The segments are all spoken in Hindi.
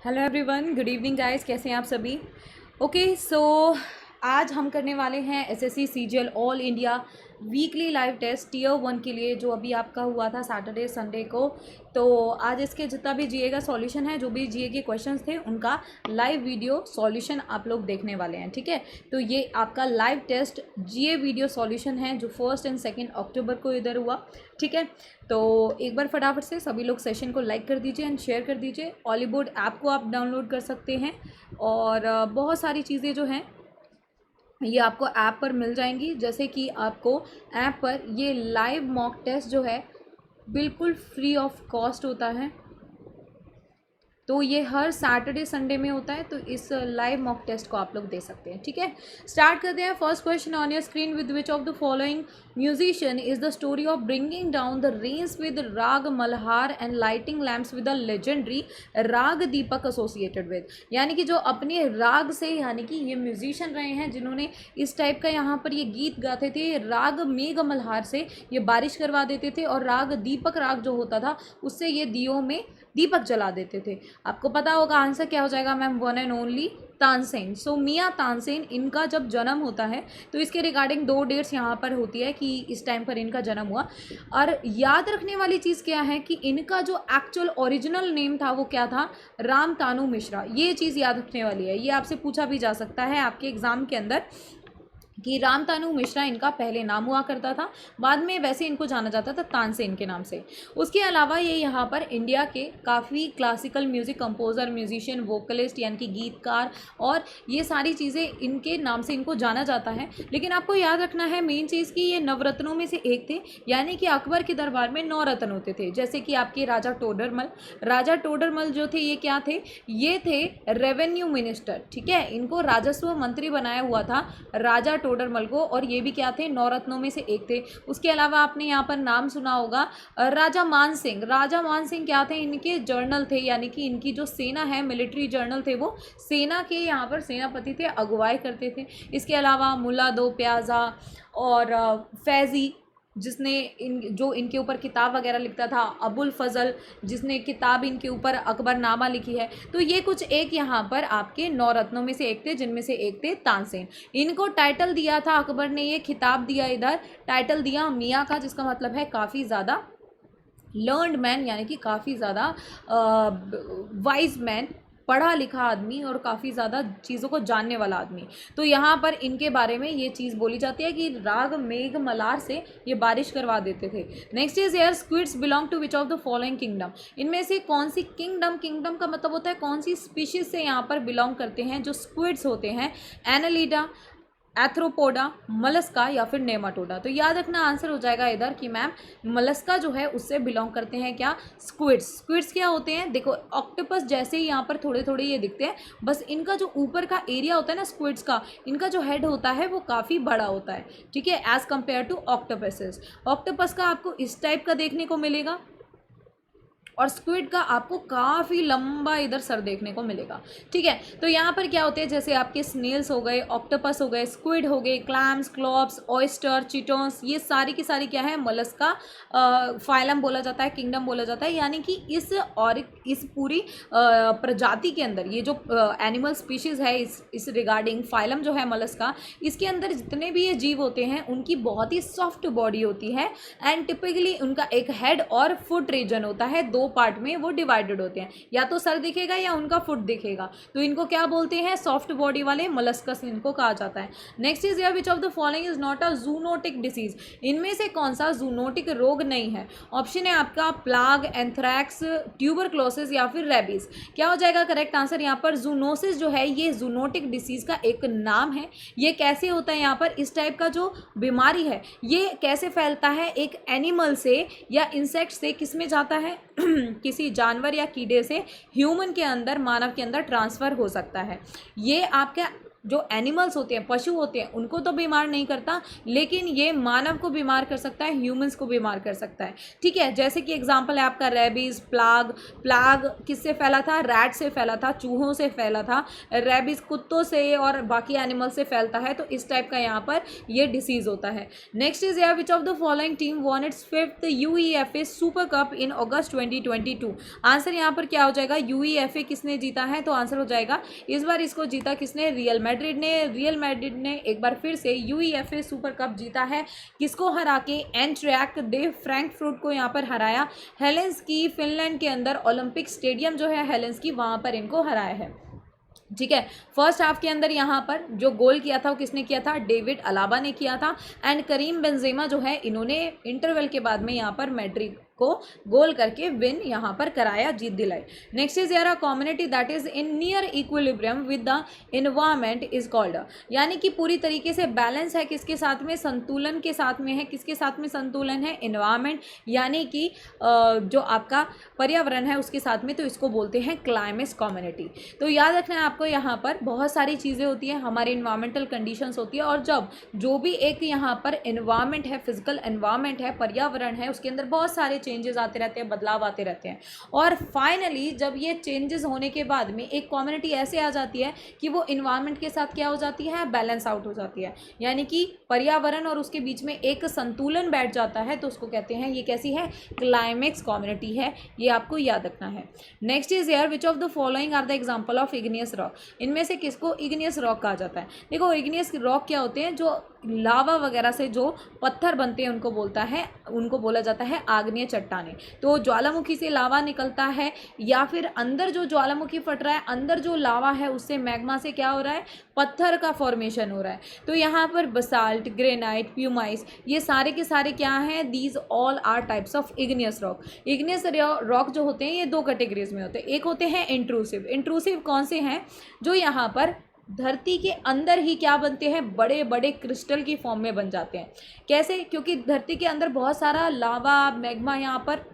Hello everyone, good evening guys. कैसे हैं आप सभी? ओके सो आज हम करने वाले हैं SSC CGL all India weekly live test tier 1 के लिए, जो अभी आपका हुआ था सैटरडे संडे को। तो आज इसके जितना भी जीए का सॉल्यूशन है, जो भी जीए के क्वेश्चंस थे, उनका लाइव वीडियो सॉल्यूशन आप लोग देखने वाले हैं। ठीक है, तो ये आपका लाइव टेस्ट जीए वीडियो सॉल्यूशन है जो 1 और 2 अक्टूबर को इधर हुआ। ठीक है, तो एक बार फटाफट से सभी लोग सेशन को लाइक कर दीजिए एंड शेयर कर दीजिए। ऑलीवुड ऐप को आप डाउनलोड कर सकते हैं और बहुत सारी चीज़ें जो हैं ये आपको ऐप पर मिल जाएंगी। जैसे कि आपको ऐप पर ये लाइव मॉक टेस्ट जो है बिल्कुल फ्री ऑफ कॉस्ट होता है। तो ये हर सैटरडे संडे में होता है, तो इस लाइव मॉक टेस्ट को आप लोग दे सकते हैं। ठीक है, स्टार्ट करते हैं। First question on your screen, with which of the following musician is the story of bringing down the rains with raag Malhar and lighting lamps with the legendary raag Deepak associated with. यानी कि जो अपने राग से, यानी कि ये म्यूजिशियन रहे हैं जिन्होंने इस टाइप का यहाँ पर ये गीत गाते थे। राग मेघ मल्हार से ये बारिश करवा देते थे और राग दीपक राग जो होता था उससे ये दियों में दीपक जला देते थे। आपको पता होगा आंसर क्या हो जाएगा ma'am, one and only Tansen. So Miyan Tansen, इनका जब जन्म होता है तो इसके रिगार्डिंग 2 डेट्स यहाँ पर होती है कि इस टाइम पर इनका जन्म हुआ। और याद रखने वाली चीज़ क्या है कि इनका जो एक्चुअल ओरिजिनल नेम था वो क्या था, राम तानू मिश्रा। ये चीज़ याद रखने वाली है, ये आपसे पूछा भी जा सकता है आपके एग्जाम के अंदर कि राम तानू मिश्रा इनका पहले नाम हुआ करता था, बाद में वैसे इनको जाना जाता था तानसेन के नाम से। उसके अलावा ये यहाँ पर इंडिया के काफ़ी classical music composer, musician, vocalist यानी कि गीतकार, और ये सारी चीज़ें इनके नाम से इनको जाना जाता है। लेकिन आपको याद रखना है मेन चीज़ कि ये नवरत्नों में से एक थे, यानी कि अकबर के दरबार में 9 रत्न होते थे। जैसे कि आपके राजा टोडरमल, राजा टोडरमल जो थे ये क्या थे, ये थे रेवेन्यू मिनिस्टर। ठीक है, इनको राजस्व मंत्री बनाया हुआ था राजा टोडरमल को, और ये भी क्या थे, 9 रत्नों में से एक थे। उसके अलावा आपने यहाँ पर नाम सुना होगा राजा मान सिंह। राजा मान सिंह क्या थे, इनके जर्नल थे, यानी कि इनकी जो सेना है, मिलिट्री जर्नल थे, वो सेना के यहाँ पर सेनापति थे, अगुवाई करते थे। इसके अलावा मुल्ला दो प्याजा और फैज़ी, जिसने इनके ऊपर किताब वगैरह लिखता था, अबुल फजल, जिसने किताब इनके ऊपर अकबरनामा लिखी है। तो ये कुछ एक यहाँ पर आपके 9 रत्नों में से एक थे, जिनमें से एक थे तानसेन। इनको टाइटल दिया था अकबर ने, ये खिताब दिया, इधर टाइटल दिया मियाँ का, जिसका मतलब है काफ़ी ज़्यादा लर्नड मैन, यानी कि काफ़ी ज़्यादा वाइज मैन, पढ़ा लिखा आदमी और काफ़ी ज़्यादा चीज़ों को जानने वाला आदमी। तो यहाँ पर इनके बारे में ये चीज़ बोली जाती है कि राग मेघ मल्हार से ये बारिश करवा देते थे। नेक्स्ट इज एयर squids belong to which of the following kingdom. इनमें से कौन सी किंगडम, किंगडम का मतलब होता है कौन सी स्पीशीज से यहाँ पर बिलोंग करते हैं जो स्क्विड्स होते हैं, एनालिडा, एथ्रोपोडा, मलस्का या फिर नेमाटोडा। तो याद रखना आंसर हो जाएगा इधर कि मैम मलस्का जो है उससे बिलोंग करते हैं क्या, स्क्विड्स। स्क्विड्स क्या होते हैं, देखो ऑक्टोपस जैसे ही यहाँ पर थोड़े थोड़े ये दिखते हैं, बस इनका जो ऊपर का एरिया होता है ना स्क्विड्स का, इनका जो हेड होता है वो काफ़ी बड़ा होता है। ठीक है, as compare to octopuses. Octopus का आपको इस टाइप का देखने को मिलेगा और स्क्विड का आपको काफ़ी लंबा इधर सर देखने को मिलेगा। ठीक है, तो यहाँ पर क्या होते हैं, जैसे आपके स्नेल्स हो गए, ऑक्टोपस हो गए, स्क्विड हो गए, क्लैम्स, क्लॉप्स, ऑयस्टर, चिटोन्स, ये सारी की सारी क्या है, मलस्का फाइलम बोला जाता है, किंगडम बोला जाता है। यानी कि इस पूरी प्रजाति के अंदर ये जो एनिमल स्पीशीज़ है, इस रिगार्डिंग फाइलम जो है मलस्का, इसके अंदर जितने भी ये जीव होते हैं उनकी बहुत ही सॉफ्ट बॉडी होती है एंड टिपिकली उनका एक हेड और फुट रीजन होता है, 2 पार्ट में वो डिवाइडेड होते हैं, या तो सर दिखेगा या उनका फुट दिखेगा। तो इनको क्या बोलते हैं, सॉफ्ट बॉडी वाले मलस्कस इनको कहा जाता है। Next is which of the following is not a zoonotic disease. इनमें से कौन सा जूनोटिक रोग नहीं है। ऑप्शन है आपका प्लाग, एंथ्रैक्स, ट्यूबरक्लोसिस या फिर रेबीज। क्या हो जाएगा करेक्ट आंसर यहाँ पर, जूनोसिस जो है ये जूनोटिक डिसीज का एक नाम है। ये कैसे होता है, यहाँ पर इस टाइप का जो बीमारी है ये कैसे फैलता है, एक एनिमल से या इंसेक्ट से किस में जाता है किसी जानवर या कीड़े से ह्यूमन के अंदर, मानव के अंदर ट्रांसफ़र हो सकता है। ये आपका जो एनिमल्स होते हैं, पशु होते हैं, उनको तो बीमार नहीं करता, लेकिन ये मानव को बीमार कर सकता है, ह्यूमंस को बीमार कर सकता है। ठीक है, जैसे कि एग्जांपल है आपका रेबीज, प्लाग किससे फैला था? रैट से फैला था, चूहों से फैला था। रेबीज कुत्तों से और बाकी एनिमल से फैलता है, तो इस टाइप का यहाँ पर ये डिसीज होता है। नेक्स्ट इज यार which of the following team von it's 5th UEFA super cup in August 2022? Answer यहाँ पर क्या हो जाएगा? UEFA किसने जीता है? तो आंसर हो जाएगा इस बार इसको जीता किसने? रियल मैड्रिड ने। रियल मैड्रिड ने एक बार फिर से UEFA सुपर कप जीता है। किसको हरा के? एंट्रैक दे फ्रैंकफर्ट को यहाँ पर हराया। हेलेंस्की फिनलैंड के अंदर ओलंपिक स्टेडियम जो है हेलेंस्की, वहाँ पर इनको हराया है। ठीक है, फर्स्ट हाफ के अंदर यहाँ पर जो गोल किया था वो किसने किया था? डेविड अलाबा ने किया था। एंड करीम बेंजेमा जो है इन्होंने इंटरवल के बाद में यहाँ पर मैड्रिड को गोल करके विन यहाँ पर कराया, जीत दिलाई। नेक्स्ट इज यार community that is in near equilibrium with the environment is called, यानी कि पूरी तरीके से बैलेंस है, किसके साथ में? संतुलन के साथ में है। किसके साथ में संतुलन है? एनवायरमेंट, यानी कि जो आपका पर्यावरण है उसके साथ में, तो इसको बोलते हैं क्लाइमेट कम्युनिटी। तो याद रखना है आपको, यहाँ पर बहुत सारी चीज़ें होती हैं, हमारी इन्वायरमेंटल कंडीशंस होती है, और जब जो भी एक यहाँ पर एनवायरमेंट है, फिजिकल एनवायरमेंट है, पर्यावरण है, उसके अंदर बहुत सारे चेंजेस आते रहते हैं, बदलाव आते रहते हैं, और फाइनली जब ये चेंजेस होने के बाद में एक कम्युनिटी ऐसे आ जाती है कि वो इन्वायरमेंट के साथ क्या हो जाती है? बैलेंस आउट हो जाती है, यानी कि पर्यावरण और उसके बीच में एक संतुलन बैठ जाता है, तो उसको कहते हैं, ये कैसी है? क्लाइमेक्स कम्युनिटी है, ये आपको याद रखना है। Next is here which of the following are the example of igneous rock? इनमें से किसको इग्नियस रॉक कहा जाता है? देखो, इग्नियस रॉक क्या होते हैं? जो लावा वगैरह से जो पत्थर बनते हैं उनको बोला जाता है आग्नेय चट्टानें। तो ज्वालामुखी से लावा निकलता है, या फिर अंदर जो ज्वालामुखी फट रहा है, अंदर जो लावा है उससे मैग्मा से क्या हो रहा है? पत्थर का फॉर्मेशन हो रहा है। तो यहाँ पर बसाल्ट, ग्रेनाइट, प्यूमाइस, ये सारे के सारे क्या हैं? These all are types of igneous rock. Igneous rock जो होते हैं ये दो कैटेगरीज में होते हैं। एक होते हैं इंट्रूसिव। इंट्रूसिव कौन से हैं? जो यहाँ पर धरती के अंदर ही क्या बनते हैं? बड़े बड़े क्रिस्टल की फॉर्म में बन जाते हैं। कैसे? क्योंकि धरती के अंदर बहुत सारा लावा, मैग्मा यहाँ पर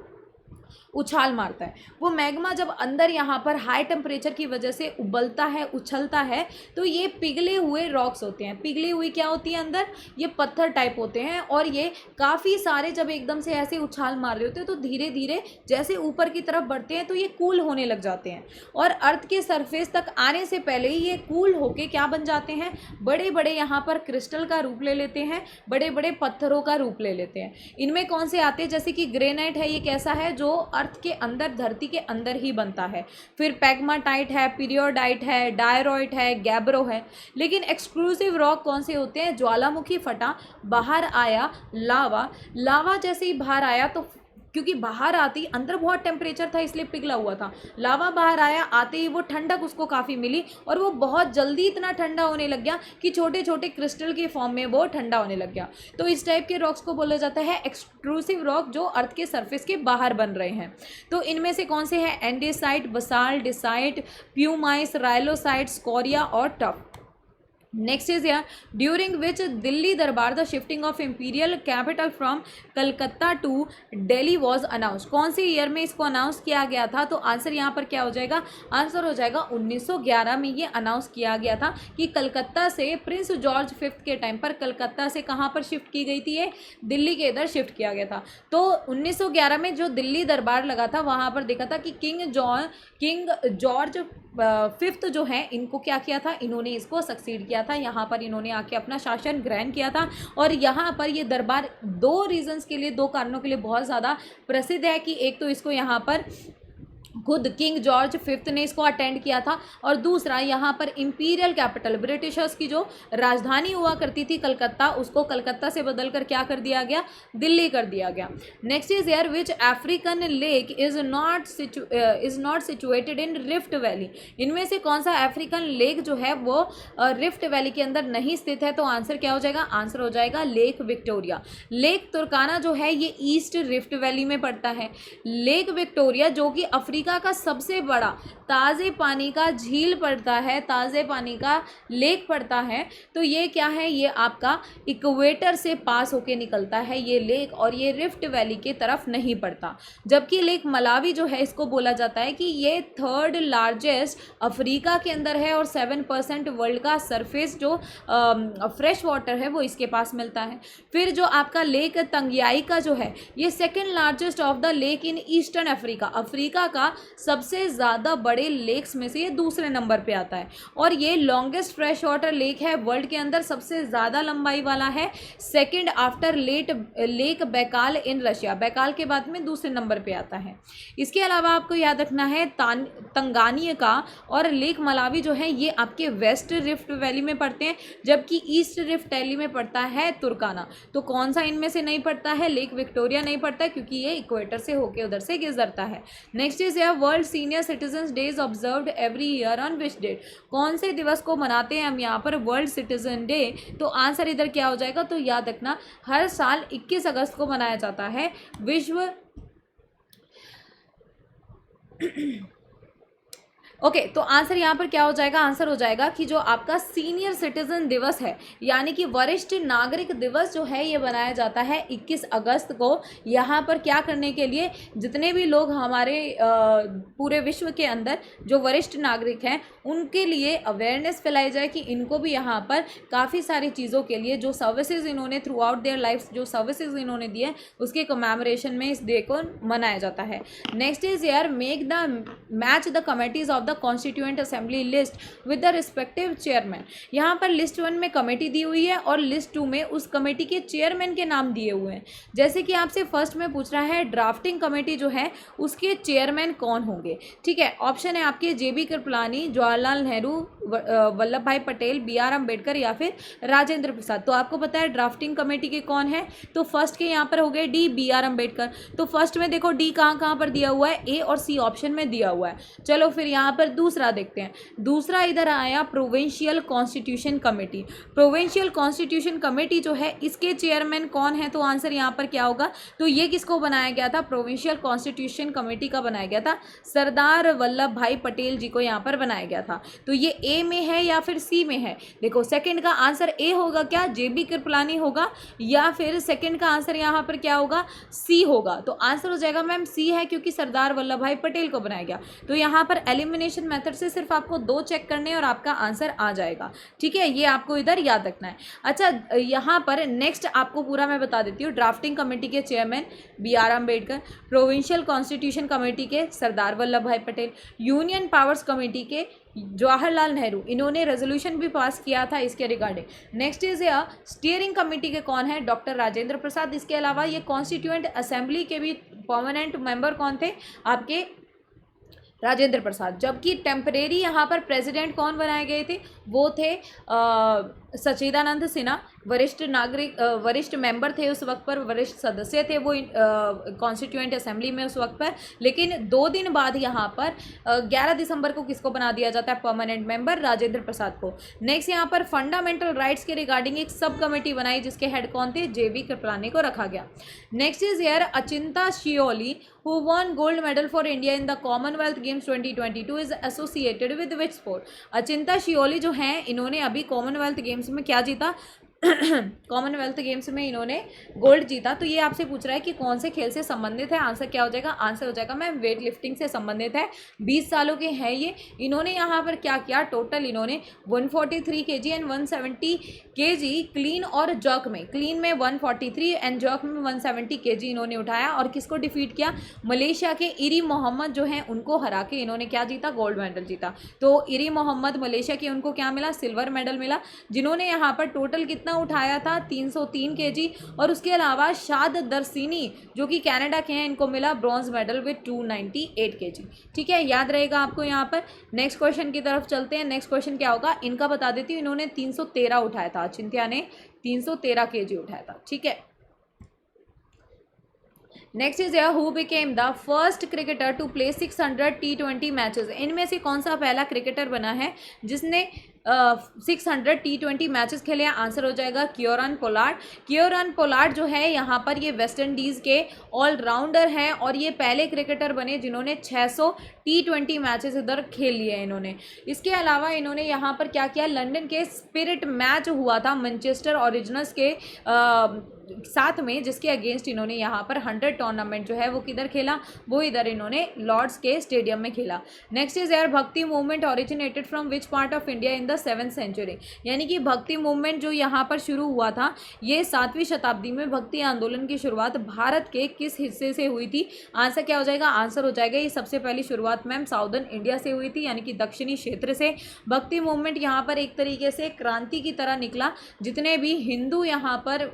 उछाल मारता है। वो मैग्मा जब अंदर यहाँ पर हाई टेम्परेचर की वजह से उबलता है, उछलता है, तो ये पिघले हुए रॉक्स होते हैं। पिघली हुई क्या होती है अंदर? ये पत्थर टाइप होते हैं, और ये काफ़ी सारे जब एकदम से ऐसे उछाल मार रहे होते हैं तो धीरे धीरे जैसे ऊपर की तरफ बढ़ते हैं तो ये कूल होने लग जाते हैं, और अर्थ के सरफेस तक आने से पहले ही ये कूल होके क्या बन जाते हैं? बड़े बड़े यहाँ पर क्रिस्टल का रूप ले लेते हैं, बड़े बड़े पत्थरों का रूप ले लेते हैं। इनमें कौन से आते हैं? जैसे कि ग्रेनाइट है, ये कैसा है? जो अर्थ के अंदर, धरती के अंदर ही बनता है। फिर पैग्माटाइट है, पीरियोडाइट है, डायरॉइट है, गैब्रो है। लेकिन एक्सक्लूसिव रॉक कौन से होते हैं? ज्वालामुखी फटा, बाहर आया लावा जैसे ही बाहर आया, तो क्योंकि बाहर आती अंदर बहुत टेम्परेचर था इसलिए पिघला हुआ था, लावा बाहर आया, आते ही वो ठंडक उसको काफ़ी मिली, और वो बहुत जल्दी इतना ठंडा होने लग गया कि छोटे छोटे क्रिस्टल के फॉर्म में वो ठंडा होने लग गया। तो इस टाइप के रॉक्स को बोला जाता है एक्सट्रूसिव रॉक, जो अर्थ के सरफेस के बाहर बन रहे हैं। तो इनमें से कौन से हैं? Andesite, basalt, dacite, pumice, rhyolite, scoria और टफ। नेक्स्ट इज यार during which Delhi Durbar the shifting of imperial capital from Calcutta to Delhi was announce? कौन से ईयर में इसको अनाउंस किया गया था? तो आंसर यहाँ पर क्या हो जाएगा? आंसर हो जाएगा 1911 में ये अनाउंस किया गया था कि कलकत्ता से प्रिंस जॉर्ज फिफ्थ के टाइम पर कलकत्ता से कहाँ पर शिफ्ट की गई थी? ये दिल्ली के इधर शिफ्ट किया गया था। तो 1911 में जो दिल्ली दरबार लगा था वहाँ पर देखा था कि किंग जॉर्ज फिफ्थ जो है इनको क्या किया था? इन्होंने इसको सक्सीड किया था, यहाँ पर इन्होंने आके अपना शासन ग्रहण किया था। और यहाँ पर ये दरबार दो रीजंस के लिए, दो कारणों के लिए बहुत ज़्यादा प्रसिद्ध है कि एक तो इसको यहाँ पर खुद किंग जॉर्ज फिफ्थ ने इसको अटेंड किया था, और दूसरा यहाँ पर इंपीरियल कैपिटल, ब्रिटिशर्स की जो राजधानी हुआ करती थी कलकत्ता, उसको कलकत्ता से बदलकर क्या कर दिया गया? दिल्ली कर दिया गया। नेक्स्ट इज यार which African lake is not situated in rift valley? इनमें से कौन सा अफ्रीकन लेक जो है वो रिफ्ट वैली के अंदर नहीं स्थित है? तो आंसर क्या हो जाएगा? आंसर हो जाएगा लेक विक्टोरिया। लेक तुर्काना जो है ये ईस्ट रिफ्ट वैली में पड़ता है। लेक विक्टोरिया जो कि अफ्रीका अफ्रीका का सबसे बड़ा ताज़े पानी का झील पड़ता है, ताज़े पानी का लेक पड़ता है, तो ये क्या है, ये आपका इक्वेटर से पास होके निकलता है ये लेक, और ये रिफ्ट वैली के तरफ नहीं पड़ता। जबकि लेक मलावी जो है इसको बोला जाता है कि ये थर्ड लार्जेस्ट अफ्रीका के अंदर है, और 7% वर्ल्ड का सरफेस जो फ्रेश वाटर है वो इसके पास मिलता है। फिर जो आपका लेक तंगियाई का जो है ये second largest of the lake in eastern Africa, Africa का सबसे ज़्यादा बड़े लेक्स में से ये दूसरे नंबर पे आता है, और ये लॉन्गेस्ट फ्रेश वाटर लेक है वर्ल्ड के अंदर, सबसे ज़्यादा लंबाई वाला है, second after lake Baikal in Russia, Baikal के बाद में दूसरे नंबर पे आता है। इसके अलावा आपको याद रखना है तंगानिका और लेक मलावी जो है ये आपके वेस्ट रिफ्ट वैली में पड़ते हैं, जबकि ईस्ट रिफ्ट वैली में पड़ता है तुर्काना। तो कौन सा इनमें से नहीं पड़ता है, लेक विक्टोरिया नहीं पड़ता है, क्योंकि ये इक्वेटर से होके उधर से गुजरता है। Next is world senior citizen days observed every year on which date, कौन से दिवस को मनाते हैं हम यहाँ पर वर्ल्ड सिटीजन डे, तो आंसर इधर क्या हो जाएगा, तो याद रखना हर साल 21 अगस्त को मनाया जाता है विश्व ओके तो आंसर यहाँ पर क्या हो जाएगा, आंसर हो जाएगा कि जो आपका सीनियर सिटीजन दिवस है यानी कि वरिष्ठ नागरिक दिवस जो है ये बनाया जाता है 21 अगस्त को। यहाँ पर क्या करने के लिए, जितने भी लोग हमारे पूरे विश्व के अंदर जो वरिष्ठ नागरिक हैं उनके लिए अवेयरनेस फैलाई जाए कि इनको भी यहाँ पर काफ़ी सारी चीज़ों के लिए जो सर्विसेज इन्होंने थ्रू आउट देयर लाइफ जो सर्विसेज इन्होंने दिए उसके कमेमोरेशन में इस डे को मनाया जाता है। नेक्स्ट इज यार make the match the committees of the constituent assembly list with the respective chairman. यहाँ पर लिस्ट 1 में कमेटी दी हुई है और लिस्ट 2 में उस कमेटी के चेयरमैन के नाम दिए हुए हैं। जैसे कि आपसे फर्स्ट में पूछ रहा है ड्राफ्टिंग कमेटी जो है उसके चेयरमैन कौन होंगे, ठीक है। ऑप्शन है आपके जेबी कृपलानी, जवाहरलाल नेहरू, वल्लभ भाई पटेल, BR अम्बेडकर या फिर राजेंद्र प्रसाद। तो आपको पता है ड्राफ्टिंग कमेटी के कौन है, तो फर्स्ट के यहाँ पर हो गए डी, BR अम्बेडकर। तो फर्स्ट में देखो डी कहाँ पर दिया हुआ है, ए और सी ऑप्शन में दिया हुआ है। चलो फिर यहाँ पर दूसरा देखते हैं। दूसरा इधर आया provincial constitution committee. Provincial constitution committee जो है इसके चेयरमैन कौन है, तो आंसर यहाँ पर क्या होगा, तो ये किसको बनाया गया था, प्रोविंशियल कॉन्स्टिट्यूशन कमेटी का बनाया गया था सरदार वल्लभ भाई पटेल जी को यहाँ पर बनाया गया था। तो ये ए में है या फिर सी में है, देखो सेकंड का आंसर ए होगा क्या, जेबी कृपलानी होगा, या फिर सेकंड का आंसर यहाँ पर क्या होगा, सी होगा। तो आंसर हो जाएगा मैम सी है, क्योंकि सरदार वल्लभ भाई पटेल को बनाया गया। तो यहाँ पर एलिमिनेशन मेथड से सिर्फ आपको 2 चेक करने और आपका आंसर आ जाएगा, ठीक है। ये आपको इधर याद रखना है। अच्छा यहाँ पर नेक्स्ट आपको पूरा मैं बता देती हूँ। ड्राफ्टिंग कमेटी के chairman BR Ambedkar, provincial constitution committee के सरदार वल्लभ भाई पटेल, यूनियन पावर्स कमेटी के जवाहरलाल नेहरू, इन्होंने रेजोल्यूशन भी पास किया था इसके regarding. Next is steering committee के कौन है, डॉक्टर राजेंद्र प्रसाद। इसके अलावा ये कॉन्स्टिट्यूएंट असेंबली के भी परमानेंट मेंबर कौन थे, आपके राजेंद्र प्रसाद। जबकि टेम्परेरी यहाँ पर प्रेसिडेंट कौन बनाए गए थे, वो थे सच्चिदानंद सिन्हा, वरिष्ठ नागरिक वरिष्ठ मेंबर थे उस वक्त पर, वरिष्ठ सदस्य थे वो कॉन्स्टिट्यूएंट असेंबली में उस वक्त पर। लेकिन 2 दिन बाद यहाँ पर 11 दिसंबर को किसको बना दिया जाता है परमानेंट मेंबर, राजेंद्र प्रसाद को। नेक्स्ट यहाँ पर फंडामेंटल राइट्स के रिगार्डिंग एक सब कमेटी बनाई जिसके हेड कौन थे, JB कृपलानी को रखा गया। नेक्स्ट इज यार अचिंता शियोली who won gold medal for India in the Commonwealth Games 2022 is associated with which sport। अचिंता शियोली जो हैं इन्होंने अभी कॉमनवेल्थ गेम्स में क्या जीता, कॉमनवेल्थ गेम्स में इन्होंने गोल्ड जीता। तो ये आपसे पूछ रहा है कि कौन से खेल से संबंधित है, आंसर क्या हो जाएगा, आंसर हो जाएगा मैम वेट लिफ्टिंग से संबंधित है। 20 सालों के हैं ये। इन्होंने यहाँ पर क्या किया, टोटल इन्होंने 143 kg एंड 170 kg क्लीन और जर्क में, क्लीन में 143 एंड जर्क में 170 kg इन्होंने उठाया। और किसको डिफीट किया, मलेशिया के इरी मोहम्मद जो हैं उनको हरा के इन्होंने क्या जीता, गोल्ड मेडल जीता। तो इरी मोहम्मद मलेशिया के, उनको क्या मिला, सिल्वर मेडल मिला। जिन्होंने यहाँ पर टोटल कितना उठाया था, 303 kg। और उसके अलावा शाद दरसिनी जो कि कनाडा के हैं, इनको मिला ब्रॉन्ज मेडल विद 298 kg, ठीक है। याद रहेगा आपको यहाँ पर। नेक्स्ट क्वेश्चन की तरफ चलते हैं। नेक्स्ट क्वेश्चन क्या होगा, इनका बता देती हूँ। इन्होंने 313 उठाया था, चिंत्या ने 313 kg उठाया था, ठीक है। Next is who became the first cricketer to play 600 T20 matches. इनमें से कौन सा पहला क्रिकेटर बना है जिसने 600 T20 मैचेस खेले हैं? आंसर हो जाएगा क्योरन पोलार्ड। क्योरन पोलार्ड जो है यहाँ पर ये वेस्ट इंडीज़ के ऑलराउंडर हैं और ये पहले क्रिकेटर बने जिन्होंने 600 T20 मैचेस इधर खेल लिए हैं इन्होंने। इसके अलावा इन्होंने यहाँ पर क्या किया, लंदन के स्पिरिट मैच हुआ था मैनचेस्टर ओरिजिनल्स के साथ में, जिसके अगेंस्ट इन्होंने यहाँ पर 100 टूर्नामेंट जो है वो किधर खेला, वो इधर इन्होंने लॉर्ड्स के स्टेडियम में खेला। नेक्स्ट इज यार Bhakti movement originated from which part of India in the 7th century. यानी कि भक्ति मूवमेंट जो यहाँ पर शुरू हुआ था ये 7वीं शताब्दी में भक्ति आंदोलन की शुरुआत भारत के किस हिस्से से हुई थी? आंसर क्या हो जाएगा? आंसर हो जाएगा ये सबसे पहली शुरुआत मैम साउदर्न इंडिया से हुई थी, यानी कि दक्षिणी क्षेत्र से। भक्ति मूवमेंट यहाँ पर एक तरीके से क्रांति की तरह निकला। जितने भी हिंदू यहाँ पर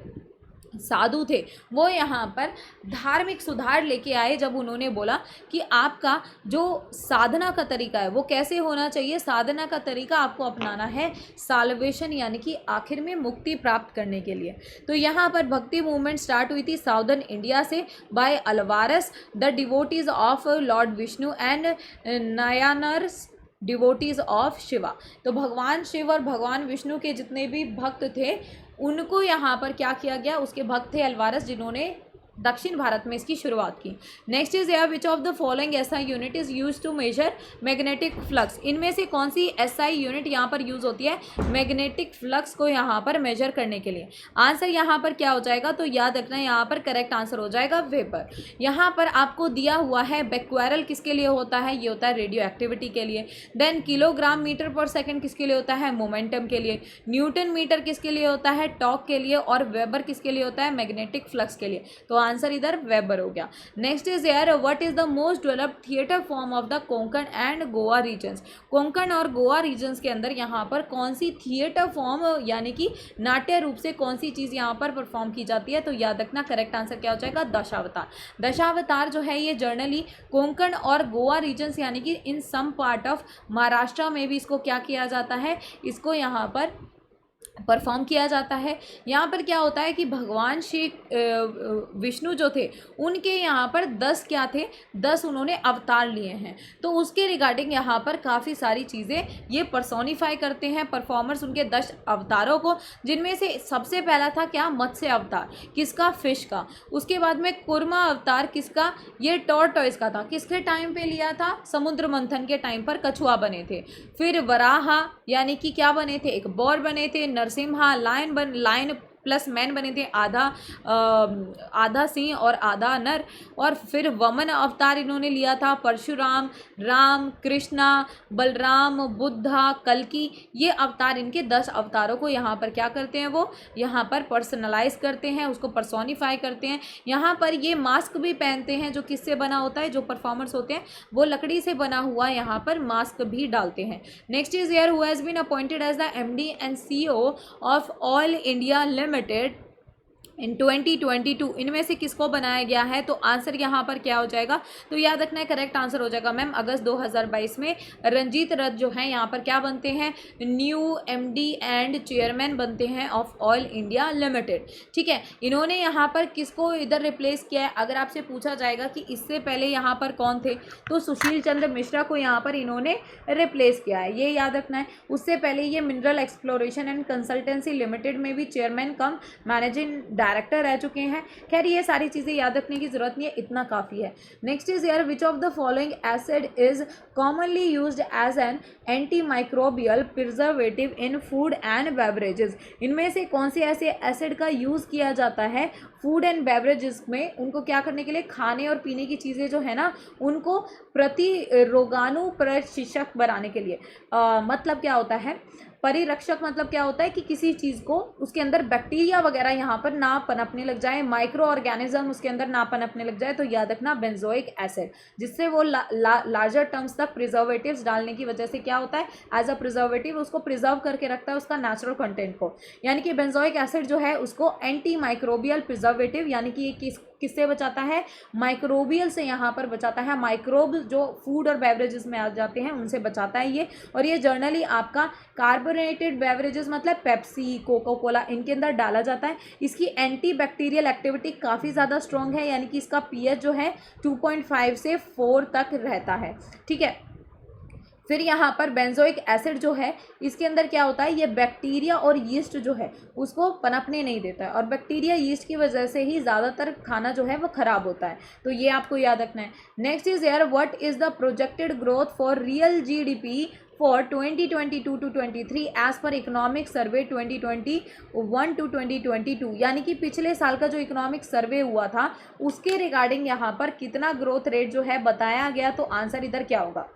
साधु थे वो यहाँ पर धार्मिक सुधार लेके आए, जब उन्होंने बोला कि आपका जो साधना का तरीका है वो कैसे होना चाहिए। साधना का तरीका आपको अपनाना है साल्वेशन, यानी कि आखिर में मुक्ति प्राप्त करने के लिए। तो यहाँ पर भक्ति मूवमेंट स्टार्ट हुई थी साउदर्न इंडिया से by Alvars the devotees of lord Vishnu and Nayanars devotees of Shiva. तो भगवान शिव और भगवान विष्णु के जितने भी भक्त थे उनको यहाँ पर क्या किया गया, उसके भक्त थे अल्वारस जिन्होंने दक्षिण भारत में इसकी शुरुआत की। नेक्स्ट इज यार which of the following SI unit is use to measure magnetic flux. इनमें से कौन सी एसआई यूनिट यहाँ पर यूज होती है मैग्नेटिक फ्लक्स को यहाँ पर मेजर करने के लिए? आंसर यहाँ पर क्या हो जाएगा? तो याद रखना यहाँ पर करेक्ट आंसर हो जाएगा वेपर। यहाँ पर आपको दिया हुआ है बेक्वेरल किसके लिए होता है? ये होता है रेडियो एक्टिविटी के लिए। देन किलोग्राम मीटर पर सेकेंड किसके लिए होता है? मोमेंटम के लिए। न्यूटन मीटर किसके लिए होता है? टॉर्क के लिए। और वेबर किसके लिए होता है? मैग्नेटिक फ्लक्स के लिए। तो आंसर इधर वेबर हो गया। नेक्स्ट इज यार what is the most developed theatre form of the Konkan and Goa regions. Konkan और गोवा रीजन्स के अंदर यहाँ पर कौन सी थिएटर फॉर्म यानी कि नाट्य रूप से कौन सी चीज़ यहाँ पर परफॉर्म की जाती है? तो याद रखना करेक्ट आंसर क्या हो जाएगा? दशावतार। दशावतार जो है ये जर्नली कोंकण और गोवा रीजन्स यानी कि इन सम पार्ट ऑफ महाराष्ट्र में भी इसको क्या किया जाता है, इसको यहाँ पर परफॉर्म किया जाता है। यहाँ पर क्या होता है कि भगवान श्री विष्णु जो थे उनके यहाँ पर 10 क्या थे? 10 उन्होंने अवतार लिए हैं। तो उसके रिगार्डिंग यहाँ पर काफ़ी सारी चीज़ें ये पर्सोनिफाई करते हैं परफॉर्मर्स उनके 10 अवतारों को, जिनमें से सबसे पहला था क्या? मत्स्य अवतार। किसका? फिश का। उसके बाद में कुर्मा अवतार किसका? ये टॉर्टॉइस का था। किसके टाइम पे लिया था? समुद्र मंथन के टाइम पर कछुआ बने थे। फिर वराहा यानी कि क्या बने थे? एक बोर बने थे। नरसिम्हा लायन प्लस मैन बने थे, आधा सिंह और आधा नर। और फिर वमन अवतार इन्होंने लिया था। परशुराम, राम, कृष्णा, बलराम, बुद्धा, कल्कि, ये अवतार इनके 10 अवतारों को यहाँ पर क्या करते हैं? वो यहाँ पर पर्सनलाइज करते हैं, उसको पर्सोनिफाई करते हैं। यहाँ पर ये मास्क भी पहनते हैं जो किससे बना होता है? जो परफॉर्मर्स होते हैं वो लकड़ी से बना हुआ यहाँ पर मास्क भी डालते हैं। नेक्स्ट इज ईयर who has been appointed as the MD and CEO of all India limited इन 2022। इनमें से किसको बनाया गया है? तो आंसर यहाँ पर क्या हो जाएगा? तो याद रखना है करेक्ट आंसर हो जाएगा मैम अगस्त 2022 में रंजीत रथ जो है यहाँ पर क्या बनते हैं? न्यू MD एंड चेयरमैन बनते हैं ऑफ ऑयल इंडिया लिमिटेड। ठीक है, इन्होंने यहाँ पर किसको इधर रिप्लेस किया है? अगर आपसे पूछा जाएगा कि इससे पहले यहाँ पर कौन थे, तो सुशील चंद्र मिश्रा को यहाँ पर इन्होंने रिप्लेस किया है, ये याद रखना है। उससे पहले ये mineral exploration and consultancy limited में भी चेयरमैन कम मैनेजिंग डायरेक्टर रह चुके हैं। खैर ये सारी चीज़ें याद रखने की जरूरत नहीं है, इतना काफ़ी है। नेक्स्ट इज यार which of the following acid is commonly used as an anti microbial preservative in food and beverages. इनमें से कौन से ऐसे एसिड का यूज़ किया जाता है फूड एंड बेवरेजेस में? उनको क्या करने के लिए? खाने और पीने की चीज़ें जो है ना उनको रोगाणु प्रशिक्षक बनाने के लिए। मतलब क्या होता है? परिरक्षक मतलब क्या होता है कि किसी चीज़ को उसके अंदर बैक्टीरिया वगैरह यहाँ पर ना पनपने लग जाए, माइक्रो ऑर्गेनिज्म उसके अंदर ना पनपने लग जाए, तो याद रखना बेंजोइक एसिड, जिससे वो लार्जर टर्म्स तक प्रिजर्वेटिव्स डालने की वजह से क्या होता है? एज अ प्रिजर्वेटिव उसको प्रिजर्व करके रखता है उसका नेचुरल कंटेंट को। यानी कि बेंजोइक एसिड जो है उसको एंटी माइक्रोबियल प्रिजर्वेटिव यानी कि ये किससे बचाता है? माइक्रोबियल से यहाँ पर बचाता है। माइक्रोब जो फूड और बेवरेजेस में आ जाते हैं उनसे बचाता है ये। और ये जर्नली आपका कार्बोनेटेड बेवरेजेस मतलब पेप्सी, कोका कोला, इनके अंदर डाला जाता है। इसकी एंटी बैक्टीरियल एक्टिविटी काफ़ी ज़्यादा स्ट्रॉन्ग है, यानी कि इसका pH जो है 2.5 से 4 तक रहता है। ठीक है, फिर यहाँ पर बेंजोइक एसिड जो है इसके अंदर क्या होता है, ये बैक्टीरिया और यीस्ट जो है उसको पनपने नहीं देता है, और बैक्टीरिया यीस्ट की वजह से ही ज़्यादातर खाना जो है वो ख़राब होता है, तो ये आपको याद रखना है। नेक्स्ट इज यार, what is the projected growth for real GDP for 2022 to 23 as per economic survey 2021 to 2022, यानी कि पिछले साल का जो इकोनॉमिक सर्वे हुआ था उसके रिगार्डिंग यहाँ पर कितना ग्रोथ रेट जो है बताया गया, तो आंसर इधर क्या होगा,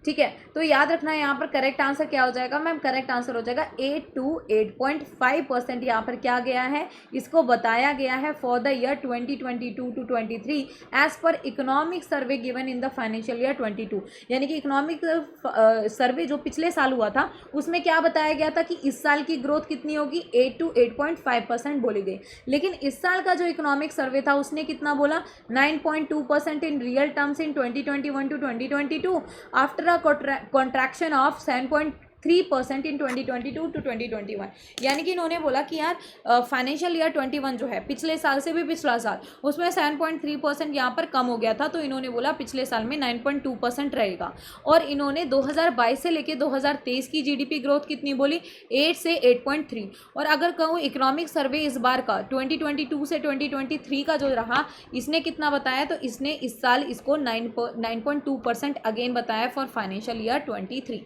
ठीक है। तो याद रखना है यहाँ पर करेक्ट आंसर क्या हो जाएगा मैम, करेक्ट आंसर हो जाएगा 8 to 8.5% यहाँ पर क्या गया है, इसको बताया गया है for the year 2022 to 23 as per economic survey given in the financial year 22, यानी कि इकोनॉमिक सर्वे जो पिछले साल हुआ था उसमें क्या बताया गया था कि इस साल की ग्रोथ कितनी होगी, 8 to 8.5% बोली गई। लेकिन इस साल का जो इकोनॉमिक सर्वे था उसने कितना बोला, 9.2% in real terms in 2021 to 2022 after contraction of 7.3% in 2022 to 2021, यानी कि इन्होंने बोला कि यार फाइनेंशियल ईयर 21 जो है पिछले साल से भी पिछला साल उसमें 7.3% यहाँ पर कम हो गया था, तो इन्होंने बोला पिछले साल में 9.2% रहेगा। और इन्होंने 2022 से लेके 2023 की जीडीपी ग्रोथ कितनी बोली, 8 से 8.3। और अगर कहूँ इकोनॉमिक सर्वे इस बार का 2022 से 2023 का जो रहा इसने कितना बताया, तो इसने इस साल इसको 9.2% अगेन बताया फॉर फाइनेंशियल ईयर 23।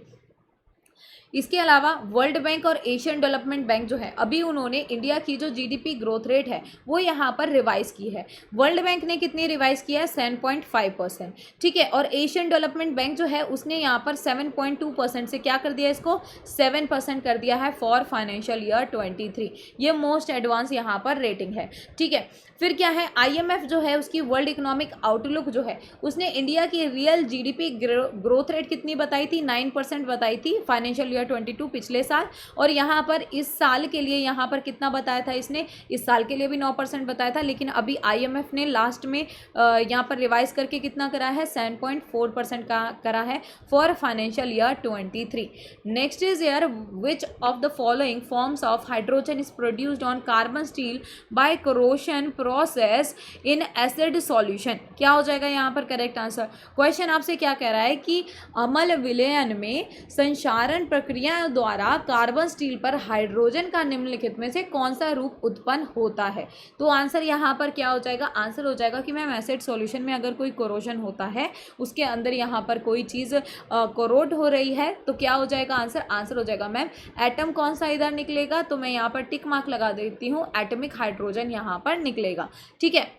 इसके अलावा वर्ल्ड बैंक और एशियन डेवलपमेंट बैंक जो है अभी उन्होंने इंडिया की जो जीडीपी ग्रोथ रेट है वो यहाँ पर रिवाइज की है। वर्ल्ड बैंक ने कितनी रिवाइज किया है, 7.5%, ठीक है। और एशियन डेवलपमेंट बैंक जो है उसने यहाँ पर 7.2% से क्या कर दिया, इसको 7% कर दिया है फॉर फाइनेंशियल ईयर 23। ये मोस्ट एडवांस यहाँ पर रेटिंग है, ठीक है। फिर क्या है, IMF जो है उसकी वर्ल्ड इकोनॉमिक आउटलुक जो है उसने इंडिया की रियल जीडीपी ग्रोथ रेट कितनी बताई थी, 9% बताई थी फाइनेंशियल ईयर 22 पिछले साल। और यहाँ पर इस साल के लिए यहाँ पर कितना बताया था इसने, इस साल के लिए भी 9% बताया था, लेकिन अभी IMF ने लास्ट में यहाँ पर रिवाइज करके कितना करा है, 7.4% का करा है for financial year 23। Next is ईयर, which of the following forms of hydrogen is produced on carbon steel by corrosion process in acid solution, क्या हो जाएगा यहाँ पर करेक्ट आंसर। क्वेश्चन आपसे क्या कह रहा है कि अम्ल विलयन में संक्षारण प्रक्रिया द्वारा कार्बन स्टील पर हाइड्रोजन का निम्नलिखित में से कौन सा रूप उत्पन्न होता है, तो आंसर यहाँ पर क्या हो जाएगा, आंसर हो जाएगा कि मैम एसिड सॉल्यूशन में अगर कोई कोरोजन होता है उसके अंदर यहाँ पर कोई चीज़ कोरोड हो रही है तो क्या हो जाएगा आंसर, आंसर हो जाएगा मैम एटम कौन सा इधर निकलेगा, तो मैं यहाँ पर टिक मार्क लगा देती हूँ, एटॉमिक हाइड्रोजन यहाँ पर निकलेगा, ठीक है।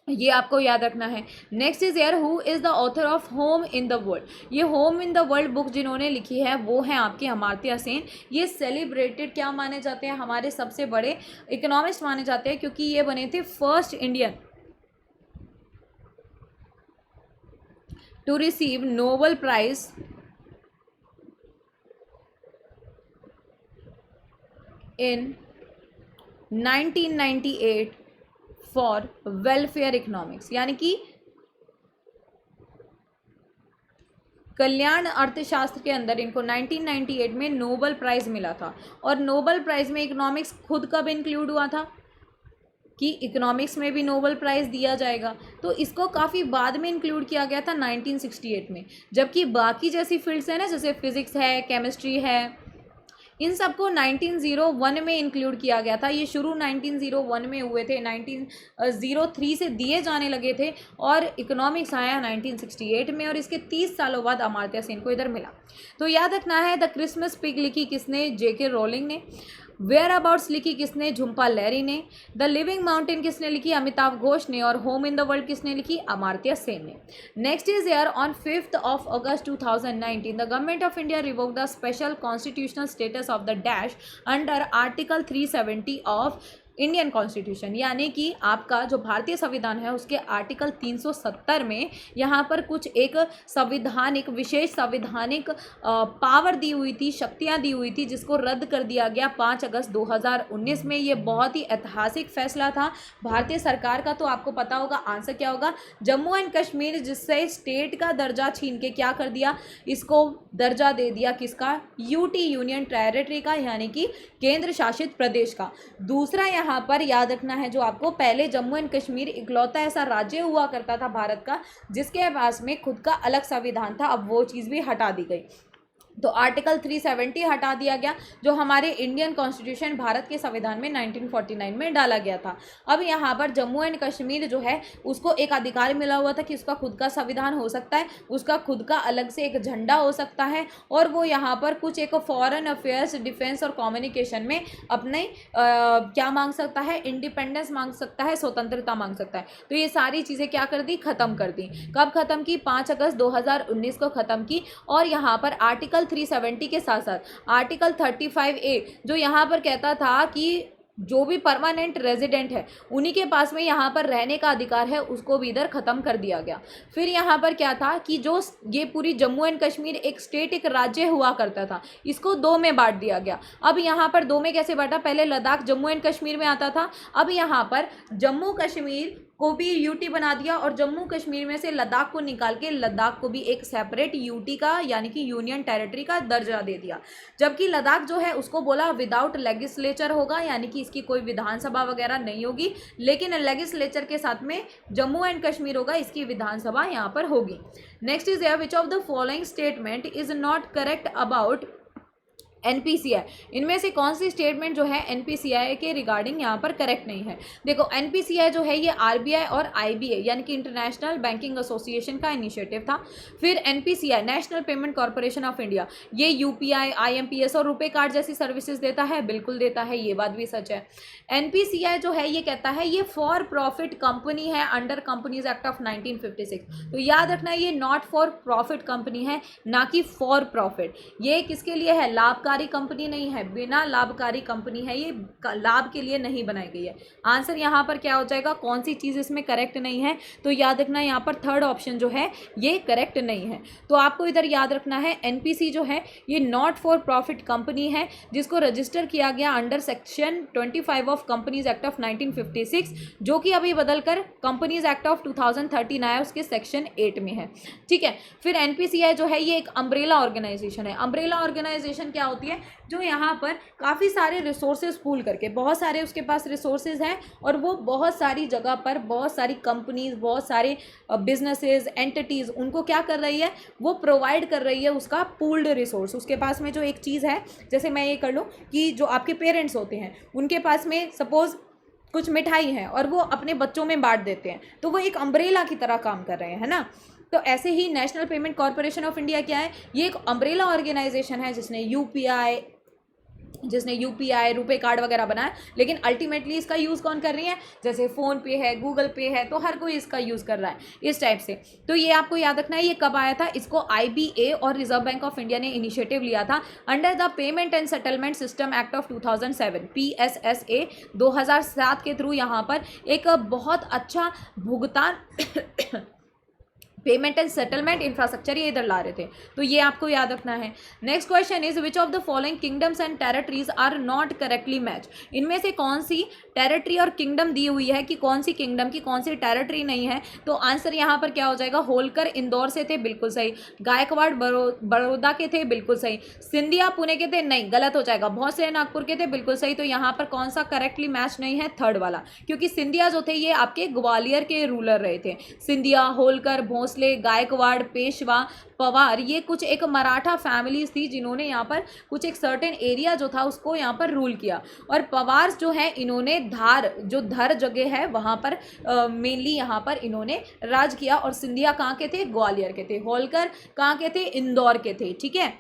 ये आपको याद रखना है। नेक्स्ट इज यार, who is the author of home in the world, ये home in the world book जिन्होंने लिखी है वो है आपके अमर्त्य सेन। ये सेलिब्रेटेड क्या माने जाते हैं, हमारे सबसे बड़े इकोनॉमिस्ट माने जाते हैं, क्योंकि ये बने थे first Indian to receive Nobel prize in 1998 for welfare economics, यानी कि कल्याण अर्थशास्त्र के अंदर इनको 1998 में नोबेल प्राइज मिला था। और नोबेल प्राइज में इकोनॉमिक्स खुद कब इंक्लूड हुआ था कि इकोनॉमिक्स में भी नोबेल प्राइज़ दिया जाएगा, तो इसको काफ़ी बाद में इंक्लूड किया गया था 1968 में, जबकि बाकी जैसी फील्ड्स हैं ना, जैसे फिजिक्स है, केमिस्ट्री है, इन सबको 1901 में इंक्लूड किया गया था। ये शुरू 1901 में हुए थे, 1903 से दिए जाने लगे थे, और इकोनॉमिक्स आया 1968 में, और इसके 30 सालों बाद अमर्त्य सेन को इधर मिला। तो याद रखना है, द क्रिसमस पिग लिखी किसने, JK रोलिंग ने। वेयर अबाउट्स लिखी किसने, झुम्पा लहरी ने। द लिविंग माउंटेन किसने लिखी, अमिताभ घोष ने। और होम इन द वर्ल्ड किसने लिखी, अमर्त्य सेन ने। Next is year, on 5th of August 2019 the government of India revoked the special constitutional status of the dash under article 370 of Indian constitution, यानी कि आपका जो भारतीय संविधान है उसके आर्टिकल 370 में यहाँ पर कुछ एक संविधानिक विशेष संवैधानिक पावर दी हुई थी, शक्तियाँ दी हुई थी, जिसको रद्द कर दिया गया 5 अगस्त 2019 में। ये बहुत ही ऐतिहासिक फैसला था भारतीय सरकार का। तो आपको पता होगा आंसर क्या होगा, जम्मू एंड कश्मीर, जिससे स्टेट का दर्जा छीन के क्या कर दिया, इसको दर्जा दे दिया किसका, UT यूनियन टेरिटरी का, यानी कि केंद्र शासित प्रदेश का। दूसरा यहाँ यहाँ पर याद रखना है जो आपको, पहले जम्मू एंड कश्मीर इकलौता ऐसा राज्य हुआ करता था भारत का जिसके पास में खुद का अलग संविधान था, अब वो चीज़ भी हटा दी गई। तो आर्टिकल 370 हटा दिया गया जो हमारे इंडियन कॉन्स्टिट्यूशन भारत के संविधान में 1949 में डाला गया था। अब यहाँ पर जम्मू एंड कश्मीर जो है उसको एक अधिकार मिला हुआ था कि उसका खुद का संविधान हो सकता है, उसका खुद का अलग से एक झंडा हो सकता है, और वो यहाँ पर कुछ एक फॉरेन अफेयर्स, डिफेंस और कम्युनिकेशन में अपने क्या मांग सकता है, इंडिपेंडेंस मांग सकता है, स्वतंत्रता मांग सकता है। तो ये सारी चीज़ें क्या कर दी, ख़त्म कर दी। कब ख़त्म की, 5 अगस्त 2019 को ख़त्म की। और यहाँ पर आर्टिकल 370 के साथ साथ आर्टिकल 35A जो यहाँ पर कहता था कि जो भी परमानेंट रेजिडेंट है उन्हीं के पास में यहाँ पर रहने का अधिकार है, उसको भी इधर ख़त्म कर दिया गया। फिर यहाँ पर क्या था कि जो ये पूरी जम्मू एंड कश्मीर एक स्टेट, एक राज्य हुआ करता था, इसको 2 में बांट दिया गया। अब यहाँ पर 2 में कैसे बांटा, पहले लद्दाख जम्मू एंड कश्मीर में आता था, अब यहाँ पर जम्मू कश्मीर को भी यूटी बना दिया और जम्मू कश्मीर में से लद्दाख को निकाल के लद्दाख को भी एक सेपरेट यूटी का यानी कि यूनियन टेरिटरी का दर्जा दे दिया। जबकि लद्दाख जो है उसको बोला विदाउट लेजिस्लेचर होगा, यानी कि इसकी कोई विधानसभा वगैरह नहीं होगी, लेकिन लेजिस्लेचर के साथ में जम्मू एंड कश्मीर होगा, इसकी विधानसभा यहाँ पर होगी। Next is which of the following statement is not correct about NPCI, इनमें से कौन सी स्टेटमेंट जो है एनपीसीआई के रिगार्डिंग यहाँ पर करेक्ट नहीं है। देखो एनपीसीआई जो है ये आरबीआई और आईबीए यानी कि इंटरनेशनल बैंकिंग एसोसिएशन का इनिशिएटिव था। फिर NPCI national payment corporation of India, ये यूपीआई, आईएमपीएस और रुपे कार्ड जैसी सर्विसेज देता है, बिल्कुल देता है, ये बात भी सच है। एनपीसीआई जो है ये कहता है ये फॉर प्रॉफिट कंपनी है अंडर कंपनीज एक्ट ऑफ 1956। तो याद रखना ये नॉट फॉर प्रॉफिट कंपनी है, ना कि फॉर प्रॉफिट। ये किसके लिए है, लाभकारी कंपनी नहीं है, बिना लाभकारी कंपनी है, ये लाभ के लिए नहीं बनाई गई है। आंसर यहाँ पर क्या हो जाएगा, कौन सी चीज़ इसमें करेक्ट नहीं है, तो याद रखना यहाँ पर थर्ड ऑप्शन जो है ये करेक्ट नहीं है। तो आपको इधर याद रखना है एनपीसी जो है ये नॉट फॉर प्रॉफिट कंपनी है जिसको रजिस्टर किया गया under section 25 of companies act of 1956, जो कि अभी बदलकर कंपनीज एक्ट ऑफ 2013 आया, उसके सेक्शन 8 में है। ठीक है, फिर एनपीसीआई जो है ये एक अम्ब्रेला ऑर्गेनाइजेशन है। अम्ब्रेला ऑर्गेनाइजेशन क्या होती है, जो यहाँ पर काफ़ी सारे रिसोर्सेज पूल करके, बहुत सारे उसके पास रिसोर्सेज हैं और वो बहुत सारी जगह पर बहुत सारी कंपनीज, बहुत सारे बिजनेसेस, एंटिटीज़ उनको क्या कर रही है, वो प्रोवाइड कर रही है उसका पूल्ड रिसोर्स। उसके पास में जो एक चीज़ है, जैसे मैं ये कर लूँ कि जो आपके पेरेंट्स होते हैं उनके पास में सपोज़ कुछ मिठाई है और वो अपने बच्चों में बांट देते हैं, तो वो एक अम्ब्रेला की तरह काम कर रहे हैं, है ना। तो ऐसे ही national payment corporation of India क्या है, ये एक अम्ब्रेला ऑर्गेनाइजेशन है जिसने यूपीआई रुपे कार्ड वगैरह बनाया, लेकिन अल्टीमेटली इसका यूज़ कौन कर रही है, जैसे फ़ोन पे है, गूगल पे है, तो हर कोई इसका यूज़ कर रहा है इस टाइप से। तो ये आपको याद रखना है, ये कब आया था, इसको आईबीए और रिजर्व बैंक ऑफ इंडिया ने इनिशिएटिव लिया था under the payment and settlement system act of 2007 PSSA 2007 के थ्रू यहाँ पर एक बहुत अच्छा भुगतान पेमेंट एंड सेटलमेंट इंफ्रास्ट्रक्चर ये इधर ला रहे थे, तो ये आपको याद रखना है। Next question is which of the following kingdoms and territories are not correctly match, इनमें से कौन सी टेरिटरी और किंगडम दी हुई है कि कौन सी किंगडम की कौन सी टेरिटरी नहीं है। तो आंसर यहाँ पर क्या हो जाएगा, होलकर इंदौर से थे, बिल्कुल सही। गायकवाड़ बड़ौदा के थे, बिल्कुल सही। सिंधिया पुणे के थे, नहीं, गलत हो जाएगा। भोंसले नागपुर के थे, बिल्कुल सही। तो यहाँ पर कौन सा करेक्टली मैच नहीं है, थर्ड वाला, क्योंकि सिंधिया जो थे ये आपके ग्वालियर के रूलर रहे थे। सिंधिया, होलकर, भोंसले, गायकवाड़, पेशवा, पवार, ये कुछ एक मराठा फैमिलीज थी जिन्होंने यहाँ पर कुछ एक सर्टेन एरिया जो था उसको यहाँ पर रूल किया। और पवार जो है इन्होंने धार, जो धर जगह है वहाँ पर मेनली यहाँ पर इन्होंने राज किया। और सिंधिया कहाँ के थे, ग्वालियर के थे। होलकर कहाँ के थे, इंदौर के थे। ठीक है,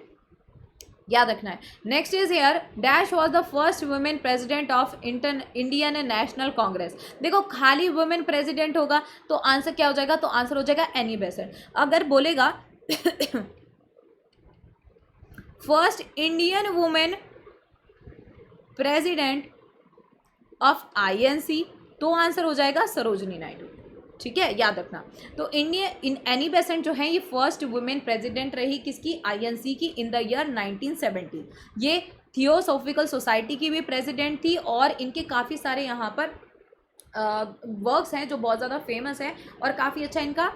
याद रखना है। Next is here dash was the first women president of Indian national Congress. देखो खाली वुमेन प्रेसिडेंट होगा तो आंसर क्या हो जाएगा, तो आंसर हो जाएगा एनी बेसेंट। अगर बोलेगा first Indian women president of INC तो आंसर हो जाएगा सरोजिनी नायडू। ठीक है, याद रखना। तो एनी बेसेंट जो है ये फर्स्ट वुमेन प्रेसिडेंट रही किसकी, आईएनसी की, इन द ईयर 1970। ये थियोसॉफिकल सोसाइटी की भी प्रेसिडेंट थी और इनके काफ़ी सारे यहाँ पर वर्क्स हैं जो बहुत ज़्यादा फेमस है और काफ़ी अच्छा इनका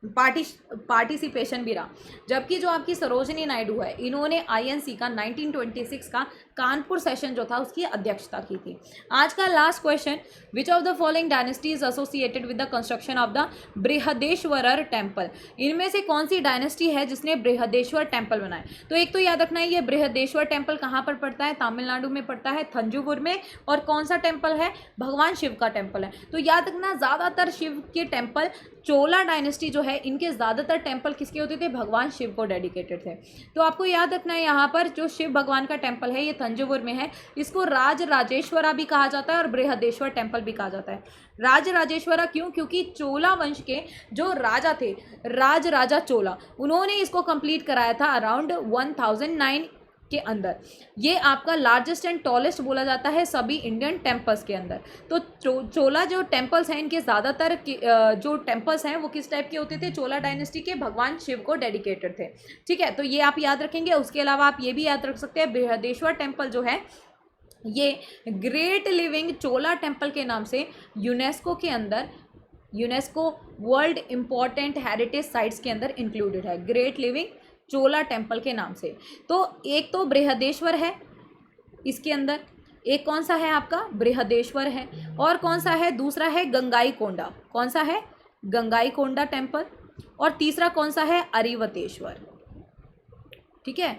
पार्टिसिपेशन भी रहा। जबकि जो आपकी सरोजनी नायडू है, इन्होंने आईएनसी का 1926 का कानपुर सेशन जो था उसकी अध्यक्षता की थी। आज का last question, which of the following dynasty is associated with the construction of the Brihadeeswarar temple. इनमें से कौन सी डायनेस्टी है जिसने बृहदेश्वर टेम्पल बनाए? तो एक तो याद रखना है, ये बृहदेश्वर टेम्पल कहाँ पर पड़ता है? तमिलनाडु में पड़ता है, थंजौर में। और कौन सा टेम्पल है? भगवान शिव का टेम्पल है। तो याद रखना, ज़्यादातर शिव के टेम्पल, चोला डायनेस्टी जो है इनके ज़्यादातर टेम्पल किसके होते थे? भगवान शिव को डेडिकेटेड थे। तो आपको याद रखना है, यहाँ पर जो शिव भगवान का टेम्पल है ये थंजौर में है। इसको राज राजेश्वरा भी कहा जाता है और बृहदेश्वर टेम्पल भी कहा जाता है। राज राजेश्वरा क्यों? क्योंकि चोला वंश के जो राजा थे, राज राजा चोला, उन्होंने इसको कंप्लीट कराया था अराउंड 1009 के अंदर। ये आपका लार्जेस्ट एंड टॉलेस्ट बोला जाता है सभी इंडियन टेम्पल्स के अंदर। तो चोला जो टेम्पल्स हैं, इनके ज़्यादातर जो टेम्पल्स हैं वो किस टाइप के होते थे? चोला डायनेस्टी के भगवान शिव को डेडिकेटेड थे। ठीक है, तो ये आप याद रखेंगे। उसके अलावा आप ये भी याद रख सकते हैं, बृहदेश्वर टेम्पल जो है ये ग्रेट लिविंग चोला टेम्पल के नाम से यूनेस्को के अंदर, UNESCO world important heritage sites के अंदर इंक्लूडेड है, ग्रेट लिविंग चोला टेम्पल के नाम से। तो एक तो बृहदेश्वर है इसके अंदर, एक कौन सा है आपका? बृहदेश्वर है। और कौन सा है? दूसरा है गंगाईकोंडा। कौन सा है? गंगाईकोंडा टेम्पल। और तीसरा कौन सा है? अरिवतेश्वर। ठीक है,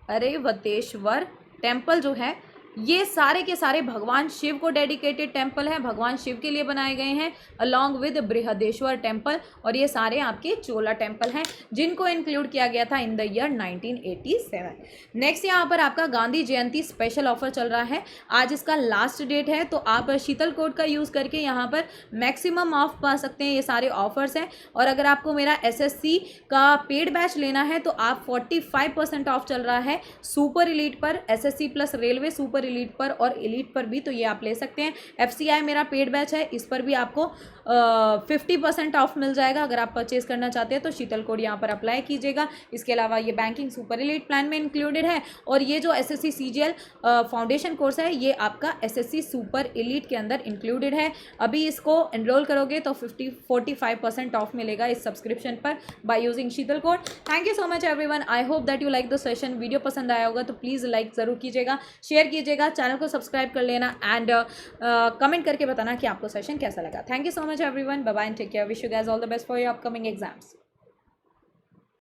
अरिवतेश्वर टेम्पल जो है ये सारे के सारे भगवान शिव को डेडिकेटेड टेम्पल है, भगवान शिव के लिए बनाए गए हैं, अलॉन्ग विद बृहदेश्वर टेम्पल। और ये सारे आपके चोला टेम्पल हैं जिनको इंक्लूड किया गया था इन द ईयर 1987। नेक्स्ट यहाँ पर आपका गांधी जयंती स्पेशल ऑफर चल रहा है। आज इसका लास्ट डेट है, तो आप शीतल कोड का यूज़ करके यहाँ पर मैक्सिमम ऑफ पा सकते हैं। ये सारे ऑफर्स हैं। और अगर आपको मेरा SSC का पेड बैच लेना है तो आप 45% ऑफ चल रहा है सुपर एलीट पर, SSC plus railway super elite पर और एलीट पर भी, तो ये आप ले सकते हैं। FCI मेरा पेड बैच है, इस पर भी आपको 50% ऑफ मिल जाएगा। अगर आप परचेज करना चाहते हैं तो शीतल कोड यहाँ पर अप्लाई कीजिएगा। इसके अलावा ये बैंकिंग सुपर एलीट प्लान में इंक्लूडेड है। और ये जो SSC CGL फाउंडेशन कोर्स है ये आपका SSC सुपर एलीट के अंदर इंक्लूडेड है। अभी इसको एनरोल करोगे तो 45% ऑफ मिलेगा इस सब्सक्रिप्शन पर by using Sheetal code. Thank you so much everyone. I hope that you like the session. Video पसंद आया होगा तो प्लीज़ लाइक ज़रूर कीजिएगा, शेयर कीजिएगा, चैनल को सब्सक्राइब कर लेना एंड कमेंट करके बताना कि आपको सेशन कैसा लगा। Thank you so much everyone. Bye bye and take care. Wish you guys all the best for your upcoming exams.